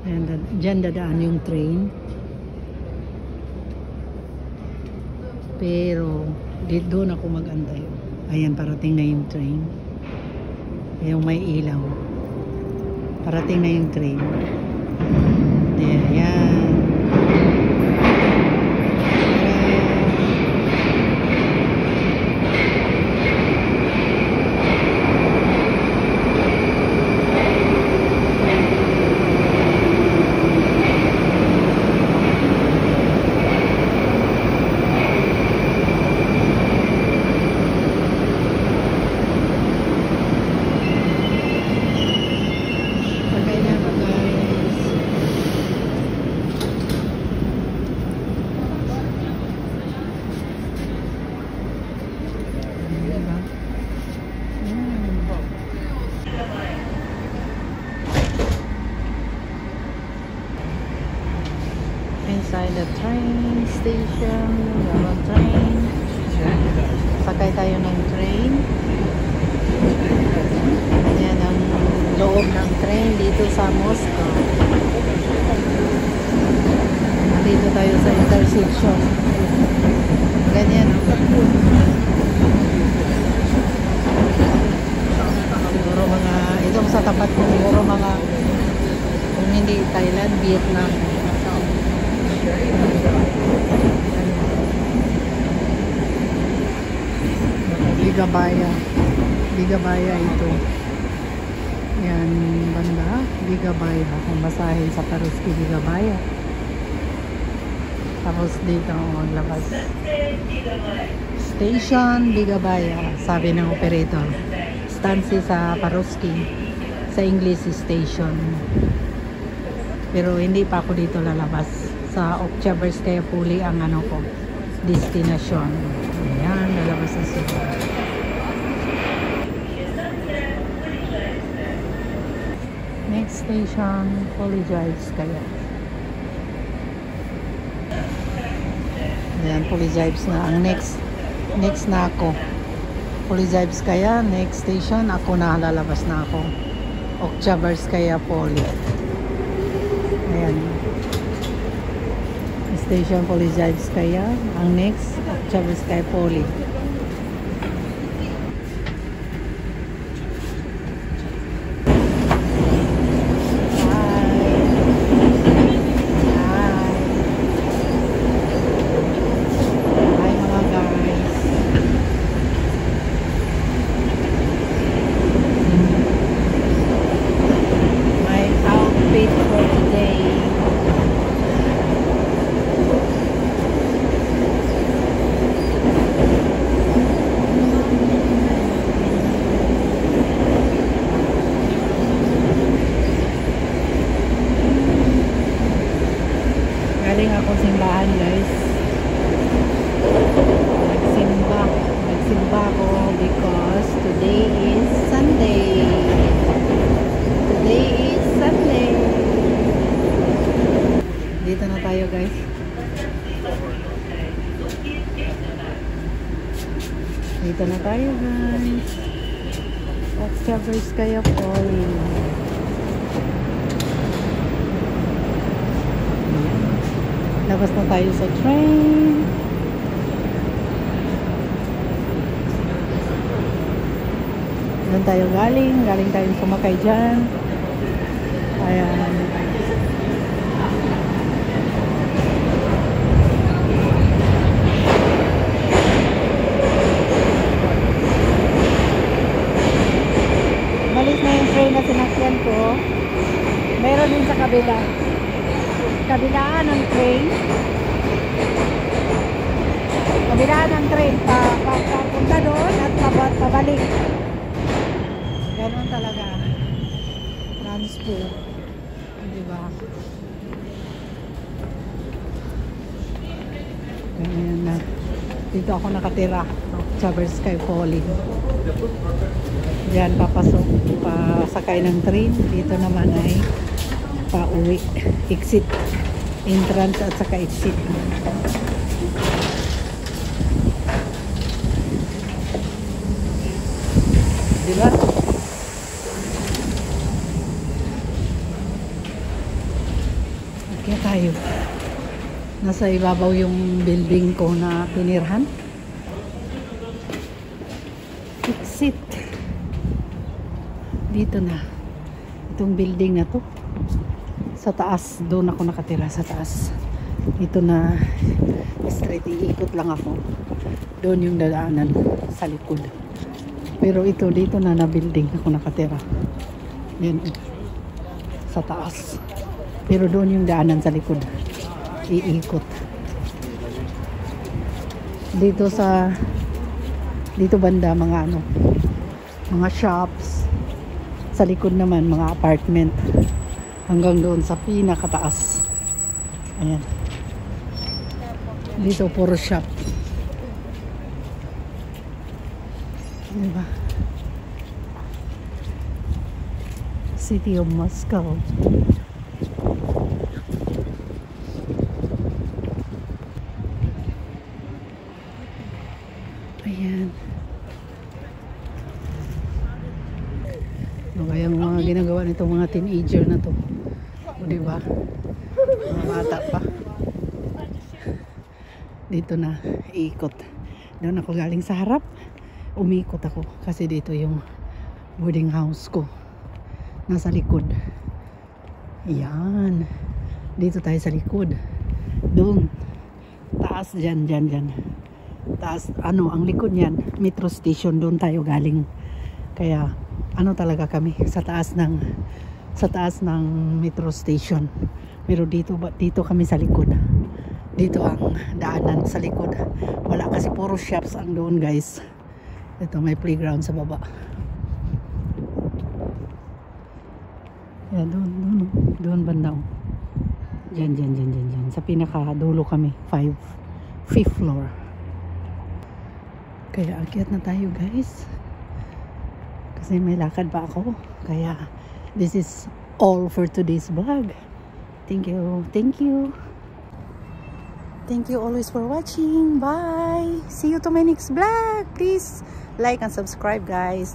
Ayan, dyan dadaan yung train. Pero, doon ako mag-antay. Ayan, parating na yung train. Yung may ilaw. Parating na yung train. Ayan. Inside the train station, the train. Sakay tayo ng train. Ayan ang loob ng train dito sa Moscow. Dito tayo sa intersection. Ganyan. Siguro mga, itong sa tapat ko, siguro mga, kung hindi Thailand, Vietnam. Bigabaya ito. Yan banda, Bigabaya. Kung basahin sa Paruski, Bigabaya. Tapos dito maglabas. Station Bigabaya, sabi ng operator. Stansi sa Paruski. Sa English station. Pero hindi pa ako dito lalabas. Sa Oktyabrskaya Puli ang ano ko, destination. Ayan, lalabas na sila. Next station, Polizhaevskaya. Ayan, Polizhaevskaya na. Ang next na ako. Polizhaevskaya, next station, ako na lalabas na ako. Oktyabrskaya Poli. Ayan. Station Polizhaevskaya. Ang next, Oktyabrskaya Poli. Galing ako simbahan, guys. Nagsimba ako because today is Sunday. Dito na tayo, guys. Dito na tayo, guys. Oktyabrskaya Poli. Labas na tayo sa train. Doon tayo galing tayong sumakay dyan. Ayan. Malis na yung train na sinakyan ko. Meron din sa kabilaan ng train. Kabilaan ng train papunta doon at pabalik. Ganon talaga. Transpo. Diba? Ganyan na. Dito ako nakatira. Oktyabrskaya Poli. Diyan papasok. Pasakay ng train. Dito naman ay pauwi. Exit. Entrance at saka exit. Diba? Kaya tayo. Nasa ibabaw yung building ko na tinirhan. Exit. Dito na. Itong building na to. Sa taas. Doon ako nakatira sa taas. Dito na straight. Iikot lang ako. Doon yung dadaanan sa likod. Pero ito, dito na building ako nakatira. Yan. Sa taas. Pero doon yung daanan sa likod. Iikot. Dito banda mga mga shops. Sa likod naman mga apartment. Hanggang doon sa pinakataas. Ayan. Dito puro shop. Diba? City of Moscow. Ayan. Ano kayang mga ginagawa nitong mga teenager na to? O diba? Mga bata pa. Dito na, iikot. Doon ako galing sa harap. Umikot ako. Kasi dito yung boarding house ko. Nasa likod. Ayan. Dito tayo sa likod. Doon. Taas dyan. Taas, ang likod niyan, metro station, doon tayo galing. Kaya, talaga kami, sa taas ng metro station. Pero dito kami sa likod. Dito ang daanan sa likod. Wala kasi puro shops ang doon, guys. Ito, may playground sa baba. Yan, doon banda. Diyan. Sa pinakadulo kami, 5th floor. Kaya akyat na tayo, guys. Kasi may lakad pa ako. Kaya this is all for today's vlog. Thank you. Thank you always for watching. Bye. See you to my next vlog. Please like and subscribe, guys.